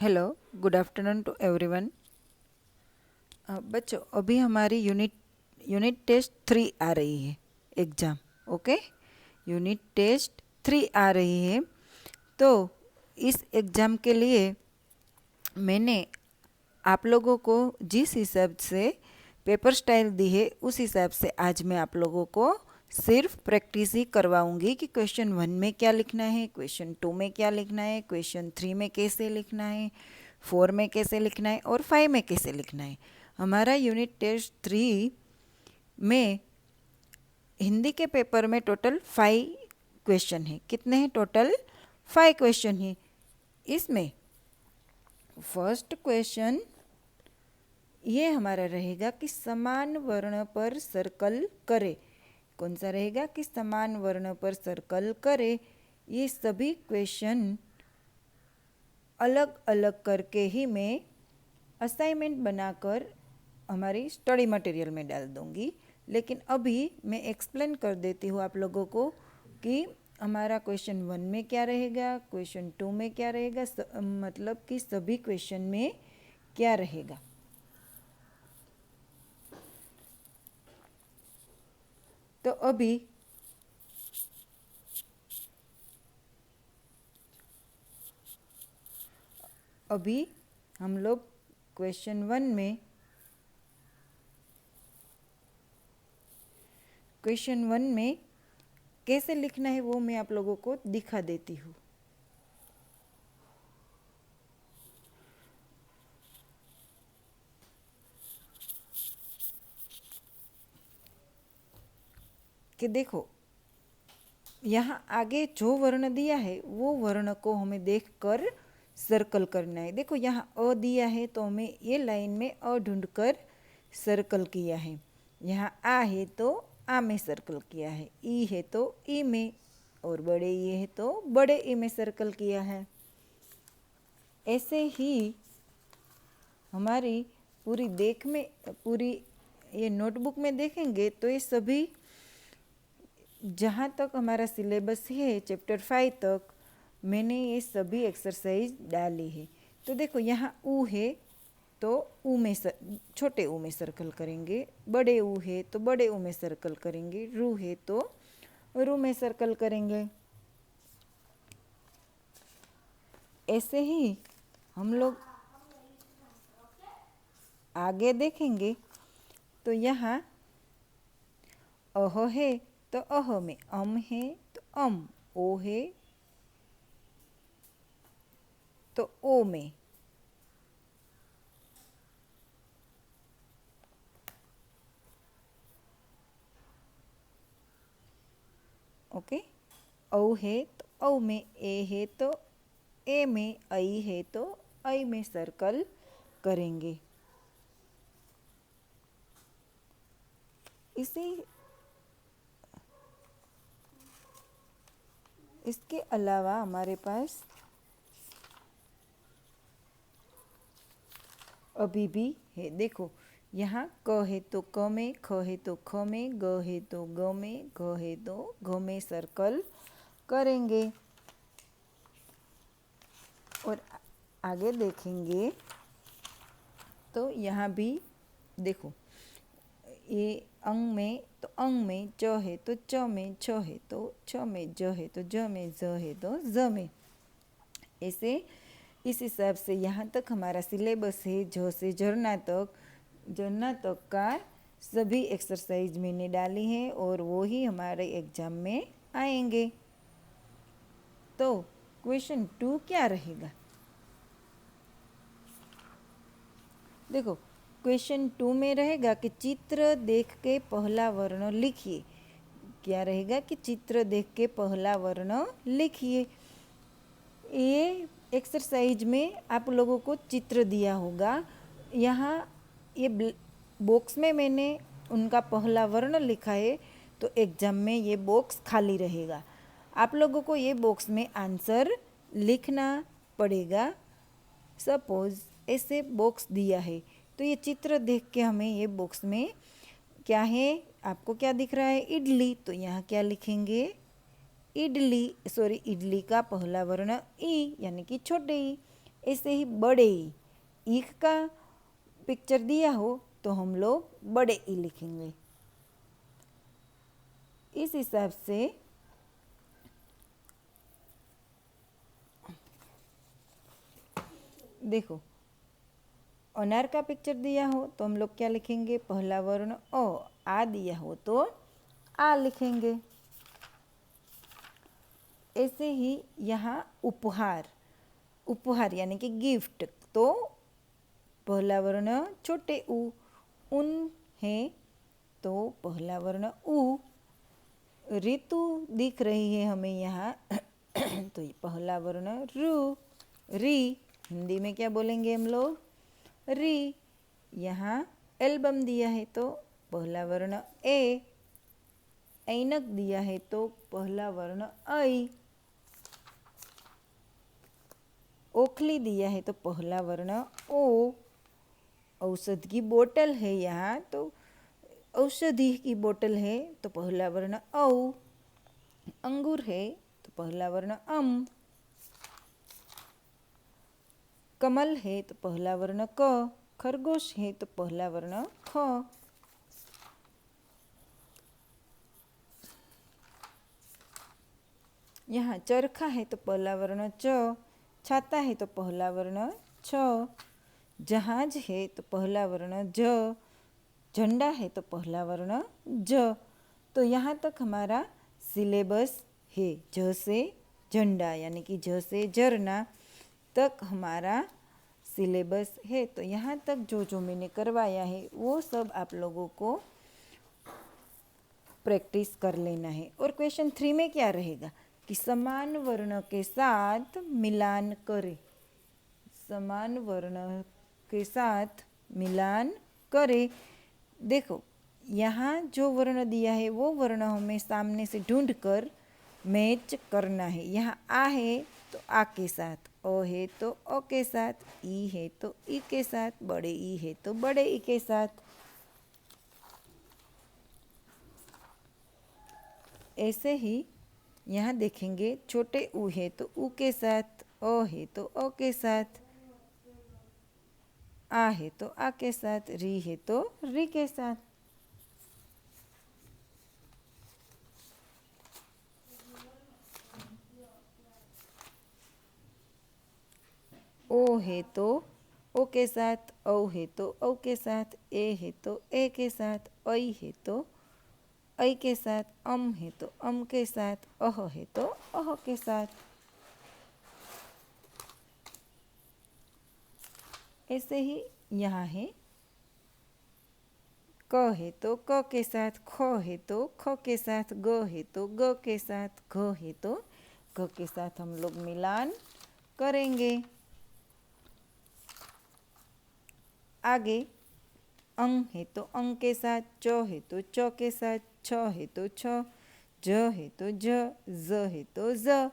Hello, good afternoon to everyone. बच्चों, अभी हमारी यूनिट टेस्ट 3 आ रही है एग्ज़ाम। ओके, यूनिट टेस्ट 3 आ रही है। तो इस एग्ज़ाम के लिए मैंने आप लोगों को जिस हिसाब से पेपर स्टाइल दी है उस हिसाब से आज मैं आप लोगों को सिर्फ प्रैक्टिस ही करवाऊंगी कि क्वेश्चन 1 में क्या लिखना है, क्वेश्चन 2 में क्या लिखना है, क्वेश्चन 3 में कैसे लिखना है, 4 में कैसे लिखना है और 5 में कैसे लिखना है। हमारा यूनिट टेस्ट 3 में हिंदी के पेपर में टोटल 5 क्वेश्चन है। कितने हैं? टोटल 5 क्वेश्चन है। इसमें फर्स्ट क्वेश्चन ये हमारा रहेगा कि समान वर्ण पर सर्कल करे। कौन सा रहेगा? कि समान वर्ण पर सर्कल करे। ये सभी क्वेश्चन अलग अलग करके ही मैं असाइनमेंट बनाकर हमारी स्टडी मटेरियल में डाल दूंगी। लेकिन अभी मैं एक्सप्लेन कर देती हूँ आप लोगों को कि हमारा क्वेश्चन 1 में क्या रहेगा, क्वेश्चन 2 में क्या रहेगा, मतलब कि सभी क्वेश्चन में क्या रहेगा। तो अभी हम लोग क्वेश्चन वन में कैसे लिखना है वो मैं आप लोगों को दिखा देती हूँ। कि देखो, यहाँ आगे जो वर्ण दिया है वो वर्ण को हमें देखकर सर्कल करना है। देखो, यहाँ अ दिया है तो हमें ये लाइन में अ ढूंढकर सर्कल किया है। यहाँ आ है तो आ में सर्कल किया है, ई है तो ई में, और बड़े ई है तो बड़े ई में सर्कल किया है। ऐसे ही हमारी पूरी ये नोटबुक में देखेंगे तो ये सभी जहाँ तक हमारा सिलेबस है चैप्टर 5 तक मैंने ये सभी एक्सरसाइज डाली है। तो देखो, यहाँ ऊ है तो ऊ में छोटे ऊ में सर्कल करेंगे, बड़े ऊ है तो बड़े ऊ में सर्कल करेंगे, रू है तो रू में सर्कल करेंगे। ऐसे ही हम लोग आगे देखेंगे तो यहाँ अह है तो अह में, अम है तो अम, ओ है तो ओ में, ओके। औ है तो औ में, ए है तो ए में, ऐ है तो ऐ में सर्कल करेंगे। इसके अलावा हमारे पास अभी भी है। देखो, यहाँ क है तो क में, ख है तो ख में, ग है तो ग में, घ है तो घ में सर्कल करेंगे। और आगे देखेंगे तो यहाँ भी देखो, ये अंग में तो अंग में, च है तो च में, छ है तो छ में, ज है तो ज में, ज है तो ज में। ऐसे इस हिसाब से यहाँ तक हमारा सिलेबस है। ज से झरना तक का सभी एक्सरसाइज मैंने डाली है और वो ही हमारे एग्जाम में आएंगे। तो क्वेश्चन 2 क्या रहेगा? देखो, क्वेश्चन 2 में रहेगा कि चित्र देख के पहला वर्ण लिखिए। क्या रहेगा? कि चित्र देख के पहला वर्ण लिखिए। ये एक्सरसाइज में आप लोगों को चित्र दिया होगा। यहाँ ये बॉक्स में मैंने उनका पहला वर्ण लिखा है तो एग्जाम में ये बॉक्स खाली रहेगा। आप लोगों को ये बॉक्स में आंसर लिखना पड़ेगा। सपोज ऐसे बॉक्स दिया है तो ये चित्र देख के हमें ये बॉक्स में क्या है, आपको क्या दिख रहा है? इडली। तो यहाँ क्या लिखेंगे? इडली का पहला वर्ण ई यानी कि छोटे ई। ऐसे ही बड़े ई, ईख का पिक्चर दिया हो तो हम लोग बड़े ई लिखेंगे। इस हिसाब से देखो, अनार का पिक्चर दिया हो तो हम लोग क्या लिखेंगे, पहला वर्ण अ। आ दिया हो तो आ लिखेंगे। ऐसे ही यहाँ उपहार, उपहार यानी कि गिफ्ट, तो पहला वर्ण छोटे ऊ। उन है तो पहला वर्ण ऊ। ऋतु दिख रही है हमें यहाँ तो ये पहला वर्ण रू। री, हिंदी में क्या बोलेंगे हम लोग, री। यहाँ एल्बम दिया है तो पहला वर्ण ए। ऐनक दिया है तो पहला वर्ण ऐ। ओखली दिया है तो पहला वर्ण ओ। औषध की बोतल है यहाँ तो औषधि की बोतल है तो पहला वर्ण औ। अंगूर है तो पहला वर्ण अम। कमल है तो पहला वर्ण क। खरगोश है तो पहला वर्ण ख। यहाँ चरखा है तो पहला वर्ण च। छाता है तो पहला वर्ण छ। जहाज है तो पहला वर्ण ज। झंडा है तो पहला वर्ण ज। तो यहाँ तक हमारा सिलेबस है। ज से झंडा यानी कि ज से झरना तक हमारा सिलेबस है। तो यहाँ तक जो जो मैंने करवाया है वो सब आप लोगों को प्रैक्टिस कर लेना है। और क्वेश्चन 3 में क्या रहेगा कि समान वर्ण के साथ मिलान करें। समान वर्ण के साथ मिलान करें। देखो, यहाँ जो वर्ण दिया है वो वर्ण हमें सामने से ढूंढकर मैच करना है। यहाँ आ है तो आ के साथ, ओ है तो ओ के साथ, ई है तो ई के साथ, बड़े ई है तो बड़े ई के साथ। ऐसे ही यहाँ देखेंगे, छोटे ऊ है तो ऊ के साथ, ओ है तो ओ के साथ, आ है तो आ के साथ, री है तो री के साथ। ओ है तो ओ के साथ, औ है तो औ के साथ, ए है तो ए के साथ, ऐ है तो ऐ के साथ, अम है तो अम के साथ, अह है तो अह के साथ। ऐसे ही यहाँ है, क है तो क के साथ, ख है तो ख के साथ, ग है तो ग के साथ, घ है तो घ के साथ हम लोग मिलान करेंगे। आगे अंग है तो अंग के साथ, च है तो च के साथ, छ है तो छ, ज है तो ज, ज है तो ज।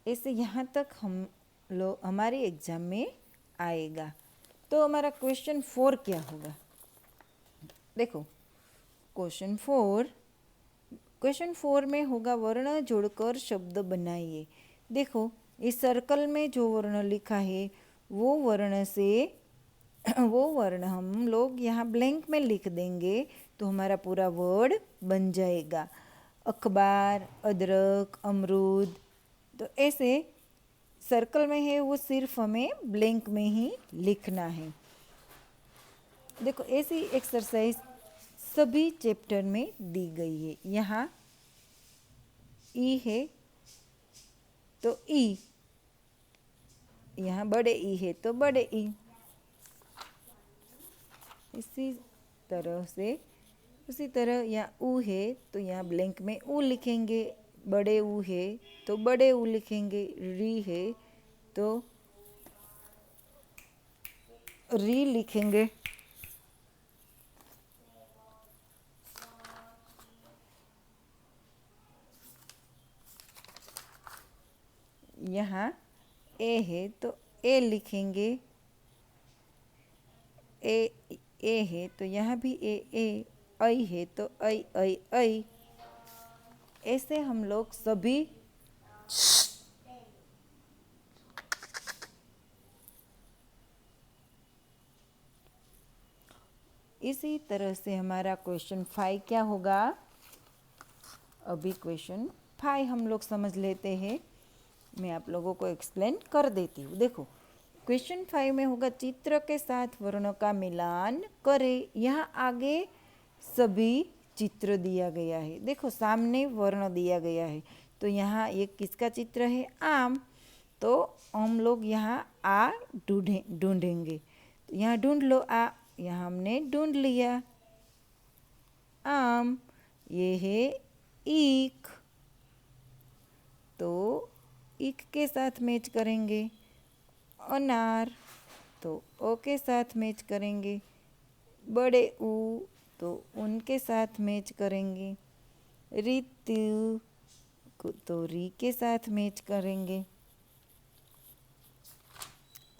ऐसे यहाँ तक हम लोग हमारे एग्जाम में आएगा। तो हमारा क्वेश्चन 4 क्या होगा, देखो क्वेश्चन 4 में होगा वर्ण जोड़कर शब्द बनाइए। देखो, इस सर्कल में जो वर्ण लिखा है वो वर्ण से वो वर्ण हम लोग यहाँ ब्लैंक में लिख देंगे तो हमारा पूरा वर्ड बन जाएगा। अखबार, अदरक, अमरूद। तो ऐसे सर्कल में है वो सिर्फ हमें ब्लैंक में ही लिखना है। देखो, ऐसी एक्सरसाइज सभी चैप्टर में दी गई है। यहाँ ई है तो ई, यहाँ बड़े ई है तो बड़े ई। उसी तरह यहाँ ऊ है तो यहाँ ब्लैंक में ऊ लिखेंगे। बड़े ऊ है तो बड़े ऊ लिखेंगे। री है तो री लिखेंगे। यहाँ ए है तो ए लिखेंगे। ए है तो यहाँ भी ए। ऐ है तो ऐ। ऐसे हम लोग सभी इसी तरह से हमारा क्वेश्चन 5 क्या होगा। अभी क्वेश्चन 5 हम लोग समझ लेते हैं। मैं आप लोगों को एक्सप्लेन कर देती हूँ। देखो क्वेश्चन 5 में होगा चित्र के साथ वर्णों का मिलान करें। यहाँ आगे सभी चित्र दिया गया है। देखो सामने वर्ण दिया गया है, तो यहाँ ये किसका चित्र है, आम। तो हम लोग यहाँ आ ढूंढेंगे। तो यहाँ ढूंढ लो आ, यहाँ हमने ढूंढ लिया आम। ये है ईख, तो ईख के साथ मैच करेंगे। अनार, तो ओ के साथ मैच करेंगे। बड़े ऊ, तो उनके साथ मैच करेंगे। ऋतु, तो री के साथ मैच करेंगे।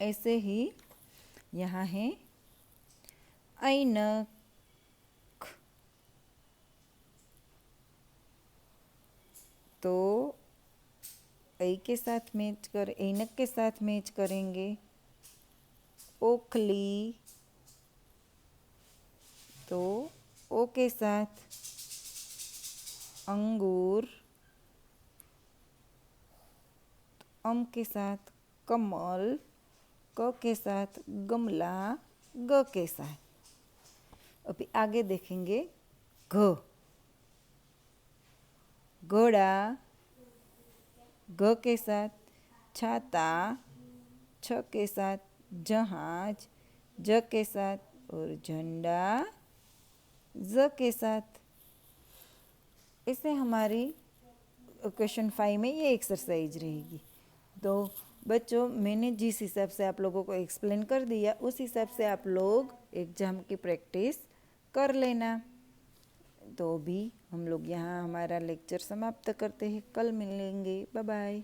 ऐसे ही यहाँ है ऐनक, तो ऐ के साथ मैच कर ऐनक के साथ मैच करेंगे। ओखली, तो ओ के साथ। अंगूर, अम के साथ। कमल, क के साथ। गमला, ग के साथ। अभी आगे देखेंगे घ। घोड़ा, घ के साथ। छाता, छ के साथ। जहाज, ज के साथ। और झंडा, ज के साथ। ऐसे हमारी क्वेश्चन 5 में ये एक्सरसाइज रहेगी। तो बच्चों मैंने जिस हिसाब से आप लोगों को एक्सप्लेन कर दिया उस हिसाब से आप लोग एग्ज़ाम की प्रैक्टिस कर लेना। तो भी हम लोग यहाँ हमारा लेक्चर समाप्त करते हैं। कल मिलेंगे। Bye bye.